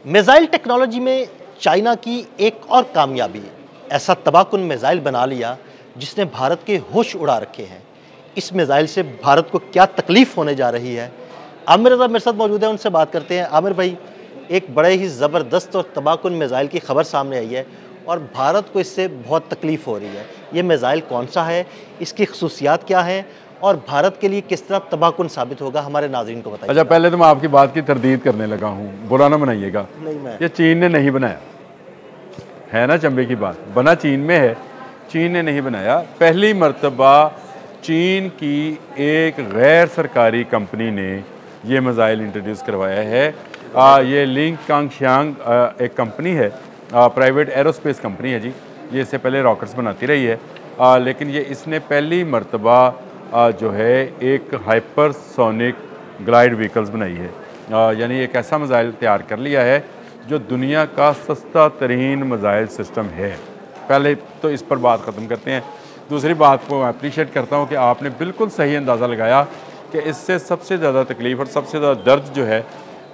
Missile technology में China की एक और कामयाबी, ऐसा तबाहकुन मिसाइल बना लिया जिसने भारत के होश उड़ा रखे हैं। इस मिसाइल से भारत को क्या तकलीफ होने जा रही है, आमिर रज़ा मेरे साथ मौजूद है, उनसे बात करते हैं। आमिर भाई, एक बड़े ही ज़बरदस्त और तबाहकुन मिसाइल की खबर सामने आई है और भारत को इससे बहुत तकलीफ हो रही है। ये मिसाइल कौन सा है, इसकी खसूसियात क्या हैं और भारत के लिए किस तरह तबाहकुन साबित होगा, हमारे नाज़रीन को बताइए। अच्छा, पहले तो मैं आपकी बात की तरदीद करने लगा हूँ, बुरा ना बनाइएगा। ये चीन ने नहीं बनाया है ना, चंबे की बात, बना चीन में है, चीन ने नहीं बनाया। पहली मर्तबा चीन की एक गैर सरकारी कंपनी ने ये मिसाइल इंट्रोड्यूस करवाया है। ये लिंग कांगशियांग एक कंपनी है, प्राइवेट एरोस्पेस कंपनी है जी। ये इससे पहले रॉकेट्स बनाती रही है, लेकिन ये इसने पहली मर्तबा जो है एक हाइपरसोनिक ग्लाइड व्हीकल्स बनाई है। यानी एक ऐसा मिसाइल तैयार कर लिया है जो दुनिया का सस्ता तरीन मिसाइल सिस्टम है। पहले तो इस पर बात ख़त्म करते हैं। दूसरी बात को अप्रीशिएट करता हूँ कि आपने बिल्कुल सही अंदाज़ा लगाया कि इससे सबसे ज़्यादा तकलीफ़ और सबसे ज़्यादा दर्द जो है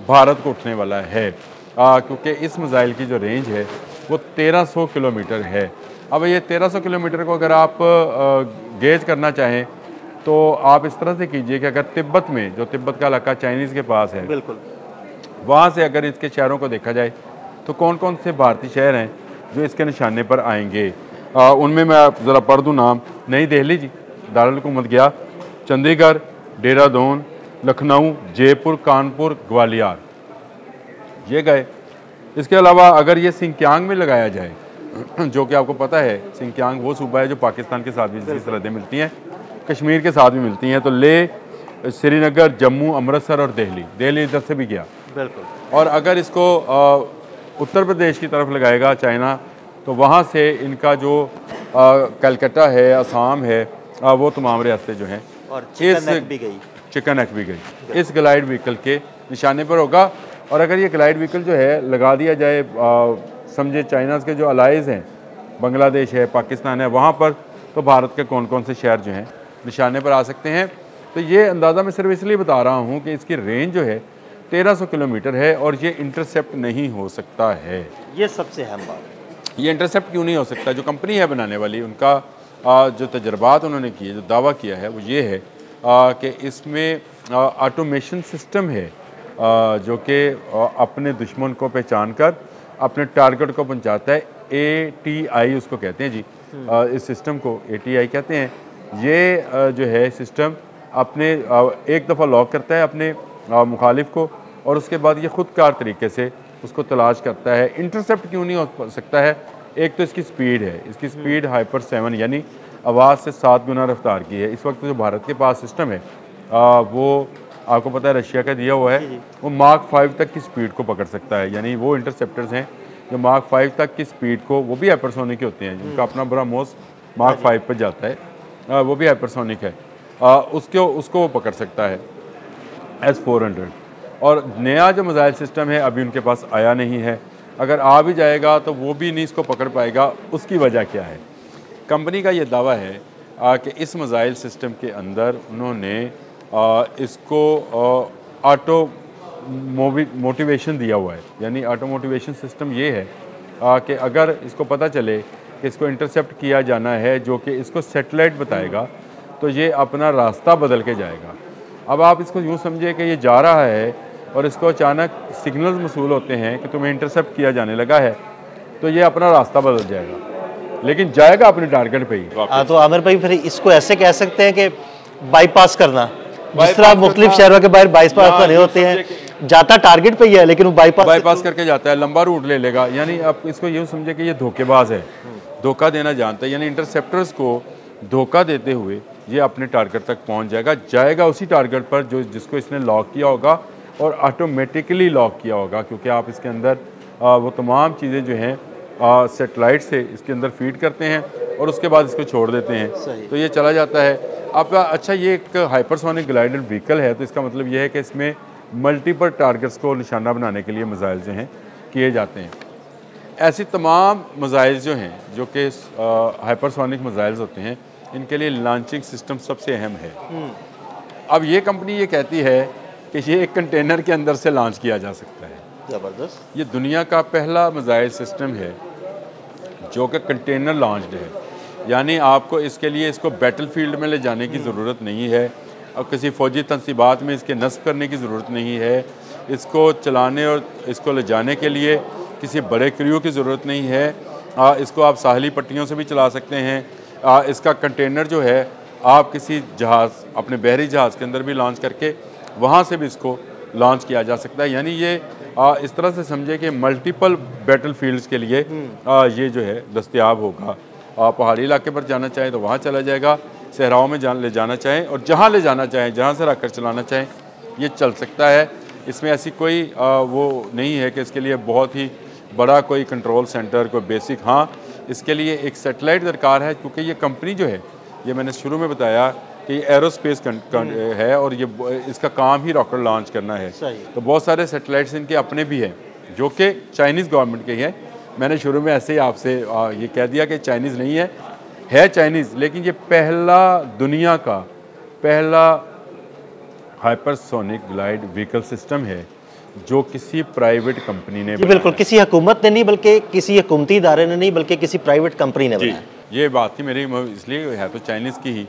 भारत को उठने वाला है, क्योंकि इस मिसाइल की जो रेंज है वो 1300 किलोमीटर है। अब ये 1300 किलोमीटर को अगर आप गेज करना चाहें तो आप इस तरह से कीजिए कि अगर तिब्बत में, जो तिब्बत का इलाका चाइनीज़ के पास है, बिल्कुल, वहाँ से अगर इसके शहरों को देखा जाए तो कौन कौन से भारतीय शहर हैं जो इसके निशाने पर आएंगे। उनमें मैं ज़रा पढ़ दूँ नाम। नई दिल्ली जी, दारुल हुकूमत गया, चंडीगढ़, देहरादून, लखनऊ, जयपुर, कानपुर, ग्वालियर, ये गए। इसके अलावा अगर ये सिंकियांग में लगाया जाए, जो कि आपको पता है सिंकियांग वो सूबा है जो पाकिस्तान के साथ भी इसकी सरहदें मिलती हैं, कश्मीर के साथ भी मिलती हैं, तो ले, श्रीनगर, जम्मू, अमृतसर और दिल्ली इधर से भी गया। बिल्कुल। और अगर इसको उत्तर प्रदेश की तरफ लगाएगा चाइना, तो वहाँ से इनका जो कलकत्ता है, असम है, वो तमाम रियासतें जो हैं, और चिकन नेक भी गई इस ग्लाइड व्हीकल के निशाने पर होगा। और अगर ये ग्लाइड व्हीकल जो है लगा दिया जाए, समझे चाइना के जो अलाइज हैं, बांग्लादेश है, पाकिस्तान है, वहाँ पर, तो भारत के कौन कौन से शहर जो हैं निशाने पर आ सकते हैं। तो ये अंदाज़ा मैं सिर्फ इसलिए बता रहा हूँ कि इसकी रेंज जो है 1300 किलोमीटर है और ये इंटरसेप्ट नहीं हो सकता है। ये सबसे अहम बात। ये इंटरसेप्ट क्यों नहीं हो सकता? जो कंपनी है बनाने वाली, उनका जो तजर्बात उन्होंने किए, जो दावा किया है वो ये है कि इसमें ऑटोमेशन सिस्टम है जो कि अपने दुश्मन को पहचान कर अपने टारगेट को पहुंचाता है। ATI उसको कहते हैं जी, इस सिस्टम को ATI कहते हैं। ये जो है सिस्टम अपने एक दफ़ा लॉक करता है अपने मुखालिफ को और उसके बाद ये ख़ुदकार तरीके से उसको तलाश करता है। इंटरसेप्ट क्यों नहीं हो सकता है? एक तो इसकी स्पीड है, इसकी स्पीड हाइपर 7 यानी आवाज़ से 7 गुना रफ्तार की है। इस वक्त जो भारत के पास सिस्टम है वो आपको पता है रशिया का दिया हुआ है, वो मार्क 5 तक की स्पीड को पकड़ सकता है। यानी वो इंटरसेप्टर्स हैं जो मार्क 5 तक की स्पीड को, वो भी हाइपरसोनिक होते हैं, जिनका अपना बड़ा मोस मार्क 5 पर जाता है, वो भी हाइपरसोनिक है, उसको वो पकड़ सकता है S-400। और नया जो मिसाइल सिस्टम है अभी उनके पास आया नहीं है, अगर आ भी जाएगा तो वो भी नहीं इसको पकड़ पाएगा। उसकी वजह क्या है? कंपनी का ये दावा है कि इस मिसाइल सिस्टम के अंदर उन्होंने इसको ऑटो मोटिवेशन दिया हुआ है। यानी ऑटो मोटिवेशन सिस्टम ये है कि अगर इसको पता चले कि इसको इंटरसेप्ट किया जाना है, जो कि इसको सैटेलाइट बताएगा, तो ये अपना रास्ता बदल के जाएगा। अब आप इसको यूँ समझिए कि ये जा रहा है और इसको अचानक सिग्नल्स मसूल होते हैं कि तुम्हें इंटरसेप्ट किया जाने लगा है, तो ये अपना रास्ता बदल जाएगा, लेकिन जाएगा अपने टारगेट पे ही। हाँ, तो आमिर भाई फिर इसको ऐसे कह सकते हैं कि बाईपास करना, जिस तरह मुख्तलिफ शहरों के बाहर बाईपास बने होते हैं, जाता टारगेट पे ही है लेकिन वो बाईपास करके जाता है, लंबा रूट ले लेगा। यानी आप इसको यूँ समझे कि ये धोखेबाज है, धोखा देना जानता है। यानी इंटरसेप्टर्स को धोखा देते हुए ये अपने टारगेट तक पहुंच जाएगा उसी टारगेट पर जो जिसको इसने लॉक किया होगा और ऑटोमेटिकली लॉक किया होगा, क्योंकि आप इसके अंदर वो तमाम चीज़ें जो हैं सेटेलाइट से इसके अंदर फीड करते हैं और उसके बाद इसको छोड़ देते हैं, तो ये चला जाता है। अब अच्छा, ये एक हाइपरसोनिक ग्लाइडेड व्हीकल है, तो इसका मतलब ये है कि इसमें मल्टीपल टारगेट्स को निशाना बनाने के लिए मिसाइल जो हैं किए जाते हैं। ऐसी तमाम मिसाइल जो हैं जो कि हाइपरसोनिक मिसाइल्स होते हैं, इनके लिए लॉन्चिंग सिस्टम सबसे अहम है। अब ये कंपनी ये कहती है कि ये एक कंटेनर के अंदर से लॉन्च किया जा सकता है। ज़बरदस्त। ये दुनिया का पहला मिसाइल सिस्टम है जो कि कंटेनर लॉन्च्ड है, यानी आपको इसके लिए इसको बैटलफील्ड में ले जाने की ज़रूरत नहीं है और किसी फ़ौजी तनसीबात में इसके नस्ब करने की ज़रूरत नहीं है। इसको चलाने और इसको ले जाने के लिए किसी बड़े क्रू की ज़रूरत नहीं है। इसको आप साहली पट्टियों से भी चला सकते हैं। इसका कंटेनर जो है आप किसी जहाज़, अपने बहरी जहाज़ के अंदर भी लॉन्च करके वहाँ से भी इसको लॉन्च किया जा सकता है। यानी ये इस तरह से समझे कि मल्टीपल बैटलफील्ड्स के लिए ये जो है दस्तयाब होगा। पहाड़ी इलाके पर जाना चाहें तो वहाँ चला जाएगा, सहराओं में ले जाना चाहें और जहाँ ले जाना चाहें, जहाँ से रखकर चलाना चाहें, ये चल सकता है। इसमें ऐसी कोई वो नहीं है कि इसके लिए बहुत ही बड़ा कोई कंट्रोल सेंटर, कोई बेसिक। हाँ, इसके लिए एक सैटेलाइट दरकार है, क्योंकि ये कंपनी जो है, ये मैंने शुरू में बताया कि ये एरोस्पेस है और ये इसका काम ही रॉकेट लॉन्च करना है। तो बहुत सारे सैटेलाइट्स इनके अपने भी हैं जो कि चाइनीज़ गवर्नमेंट के हैं। मैंने शुरू में ऐसे ही आपसे ये कह दिया कि चाइनीज़ नहीं है चाइनीज़, लेकिन ये पहला दुनिया का पहला हाइपरसोनिक ग्लाइड व्हीकल सिस्टम है जो किसी प्राइवेट कंपनी ने बिल्कुल, किसी हुकूमत ने नहीं, बल्कि किसी हुकूमती इदारे ने नहीं, बल्कि किसी प्राइवेट कंपनी ने बनाया। ये बात थी मेरी, इसलिए है तो चाइनीज़ की ही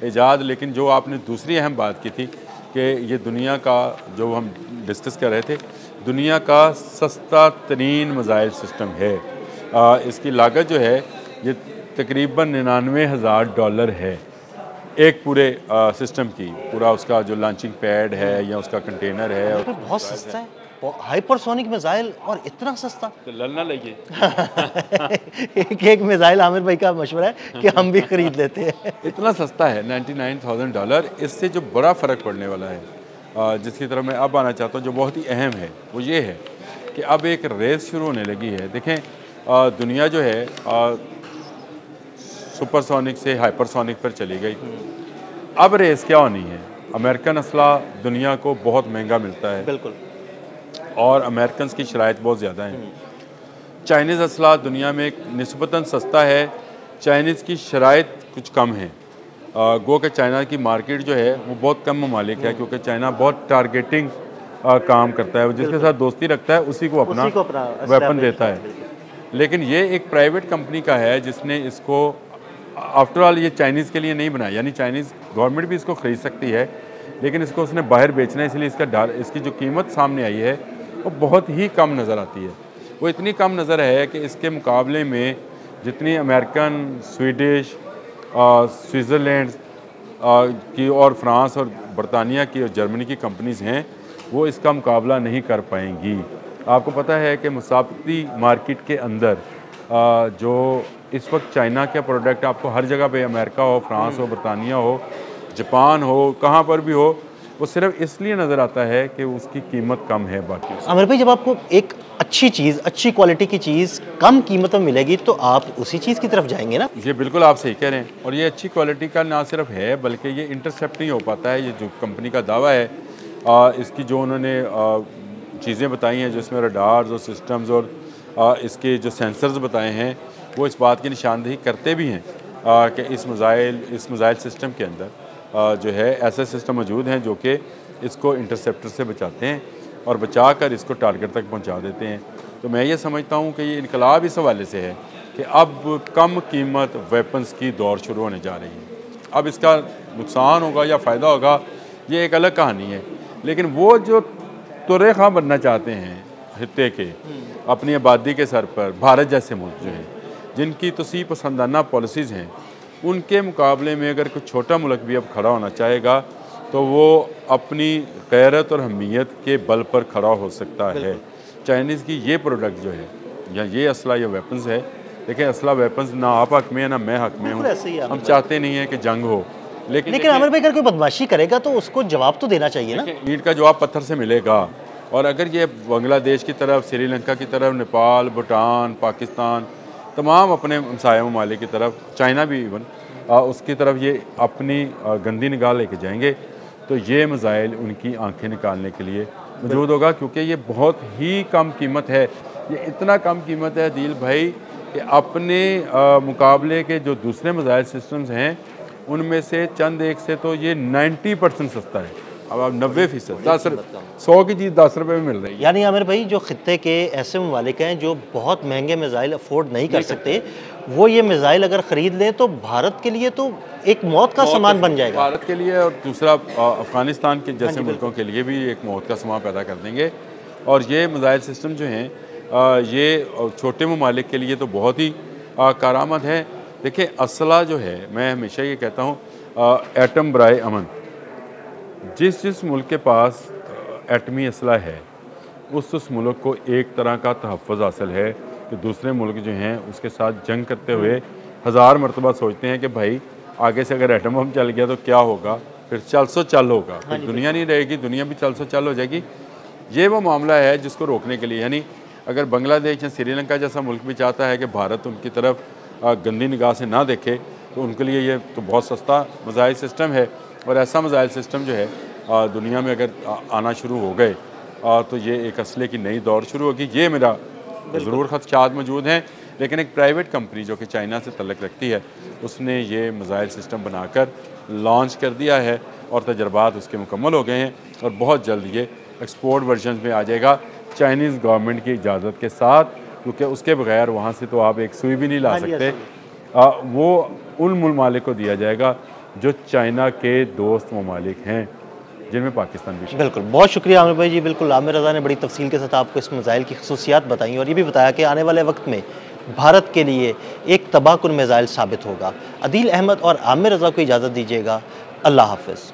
ईजाद। लेकिन जो आपने दूसरी अहम बात की थी कि ये दुनिया का, जो हम डिस्कस कर रहे थे, दुनिया का सस्ता तरीन मिसाइल सिस्टम है। इसकी लागत जो है ये तकरीबन $99,000 है एक पूरे सिस्टम की। पूरा उसका जो लॉन्चिंग पैड है या उसका कंटेनर है, तो बहुत सस्ता है। हाइपरसोनिक मिसाइल और इतना सस्ता, तो ललना लगे। एक मिसाइल आमिर भाई का मशवरा है कि हम भी खरीद लेते हैं। इतना सस्ता है $99,000। इससे जो बड़ा फ़र्क पड़ने वाला है, जिसकी तरफ मैं अब आना चाहता हूँ, जो बहुत ही अहम है, वो ये है कि अब एक रेस शुरू होने लगी है। देखें, दुनिया जो है सुपरसोनिक से हाइपरसोनिक पर चली गई। अब रेस क्या होनी है? अमेरिकन असला दुनिया को बहुत महंगा मिलता है, बिल्कुल, और अमेरिकन की शराइत बहुत ज़्यादा हैं। चाइनीज़ असला दुनिया में निस्बतन सस्ता है, चाइनीज़ की शराइत कुछ कम है। गो के चाइना की मार्केट जो है वो बहुत कम ममालिक है, क्योंकि चाइना बहुत टारगेटिंग काम करता है। जिसके साथ दोस्ती रखता है उसी को अपना वेपन देता है। लेकिन ये एक प्राइवेट कंपनी का है जिसने इसको, आफ्टर ऑल ये चाइनीज़ के लिए नहीं बनाया, यानी चाइनीज़ गवर्नमेंट भी इसको ख़रीद सकती है, लेकिन इसको उसने बाहर बेचना है, इसलिए इसकी जो कीमत सामने आई है वो बहुत ही कम नज़र आती है। वो इतनी कम नज़र है कि इसके मुकाबले में जितनी अमेरिकन, स्वीडिश, स्विट्ज़रलैंड की और फ्रांस और बरतानिया की और जर्मनी की कंपनीज़ हैं, वो इसका मुकाबला नहीं कर पाएंगी। आपको पता है कि मुसाफती मार्केट के अंदर जो इस वक्त चाइना के प्रोडक्ट आपको हर जगह पे, अमेरिका हो, फ्रांस हो, बरतानिया हो, जापान हो, कहाँ पर भी हो, वो सिर्फ इसलिए नज़र आता है कि उसकी कीमत कम है बाकी। आमिर भाई, जब आपको एक अच्छी चीज़, अच्छी क्वालिटी की चीज़ कम कीमत में मिलेगी तो आप उसी चीज़ की तरफ जाएंगे ना? ये बिल्कुल आप सही कह रहे हैं। और ये अच्छी क्वालिटी का ना सिर्फ है, बल्कि ये इंटरसेप्ट नहीं हो पाता है। ये जो कंपनी का दावा है, इसकी जो उन्होंने चीज़ें बताई हैं, जो इसमें रडार्स और सिस्टम्स और इसके जो सेंसर्स बताए हैं, वो इस बात की निशानदेही करते भी हैं कि इस मिसाइल सिस्टम के अंदर जो है ऐसे सिस्टम मौजूद हैं जो कि इसको इंटरसेप्टर से बचाते हैं और बचा कर इसको टारगेट तक पहुंचा देते हैं। तो मैं ये समझता हूं कि ये इनकलाब इस हवाले से है कि अब कम कीमत वेपन्स की दौर शुरू होने जा रही है। अब इसका नुकसान होगा या फ़ायदा होगा, ये एक अलग कहानी है। लेकिन वो जो तुर्रे खां बनना चाहते हैं हित्ते के, अपनी आबादी के सर पर, भारत जैसे मुल्क जो हैं, जिनकी तोसी पसंदाना पॉलिसीज़ हैं, उनके मुकाबले में अगर कोई छोटा मुल्क भी अब खड़ा होना चाहेगा तो वो अपनी गैरत और हमीयत के बल पर खड़ा हो सकता है। चाइनीज़ की ये प्रोडक्ट जो है, या ये असला या वेपन्स है, देखिए असला वेपन्स ना आप हक में है ना मैं हक में हूँ। हम चाहते नहीं है कि जंग हो, लेकिन आमिर भाई, अगर कोई बदमाशी करेगा तो उसको जवाब तो देना चाहिए ना। ईंट का जवाब पत्थर से मिलेगा। और अगर ये बांग्लादेश की तरफ, श्रीलंका की तरफ, नेपाल, भूटान, पाकिस्तान, तमाम अपने हमसाया ममालिक की तरफ, चाइना भी इवन उसकी तरफ ये अपनी गंदी निगाह लेके जाएंगे, तो ये मिसाइल उनकी आंखें निकालने के लिए मौजूद होगा। क्योंकि ये बहुत ही कम कीमत है। ये इतना कम कीमत है दिल भाई कि अपने मुकाबले के जो दूसरे मिसाइल सिस्टम्स हैं उनमें से चंद एक से तो ये 90% सस्ता है। अब 90%, 100 की चीज़ 10 रुपये में मिल रही है। यानी आमिर भाई, जो खित्ते के ऐसे ममालिक हैं जो बहुत महंगे मिसाइल अफोर्ड नहीं कर सकते, वो ये मिसाइल अगर ख़रीद लें तो भारत के लिए तो एक मौत का सामान बन जाएगा। भारत के लिए और दूसरा अफ़गानिस्तान के जैसे मुल्कों के लिए भी एक मौत का सामान पैदा कर देंगे। और ये मिसाइल सिस्टम जो हैं ये छोटे ममालिक के लिए तो बहुत ही कारआमद है। देखिए, असला जो है, मैं हमेशा ये कहता हूँ एटम बराए अमन, जिस मुल्क के पास एटमी असला है उस मुल्क को एक तरह का तहफ़्फ़ुज़ हासिल है कि दूसरे मुल्क जो हैं उसके साथ जंग करते हुए हज़ार मरतबा सोचते हैं कि भाई आगे से अगर एटम बम चल गया तो क्या होगा, फिर चल सो चल होगा, फिर दुनिया नहीं रहेगी, दुनिया भी चल सो चल हो जाएगी। ये वो मामला है जिसको रोकने के लिए, यानी अगर बांग्लादेश या श्रीलंका जैसा मुल्क भी चाहता है कि भारत उनकी तरफ गंदी निगाह से ना देखे, तो उनके लिए ये तो बहुत सस्ता मिसाइल सिस्टम है। और ऐसा मिसाइल सिस्टम जो है दुनिया में अगर आना शुरू हो गए तो ये एक असले की नई दौर शुरू होगी। ये मेरा ज़रूर ख़दशात मौजूद हैं, लेकिन एक प्राइवेट कंपनी जो कि चाइना से तल्लुक़ रखती है उसने ये मिसाइल सिस्टम बनाकर लॉन्च कर दिया है और तजर्बात उसके मुकम्मल हो गए हैं और बहुत जल्द ये एक्सपोर्ट वर्जन में आ जाएगा चाइनीज़ गवर्नमेंट की इजाज़त के साथ, क्योंकि उसके बगैर वहाँ से तो आप एक सुई भी नहीं ला सकते। वो उन ममालिक को दिया जाएगा जो चाइना के दोस्त ममालिक हैं, जिनमें पाकिस्तान भी। बिल्कुल, बहुत शुक्रिया आमिर भाई जी। बिल्कुल, आमिर रज़ा ने बड़ी तफसील के साथ आपको इस मिसाइल की खसूसियात बताई और ये भी बताया कि आने वाले वक्त में भारत के लिए एक तबाहकुन मिसाइल साबित होगा। अदील अहमद और आमिर रज़ा को इजाज़त दीजिएगा। अल्लाह हाफ़िज़।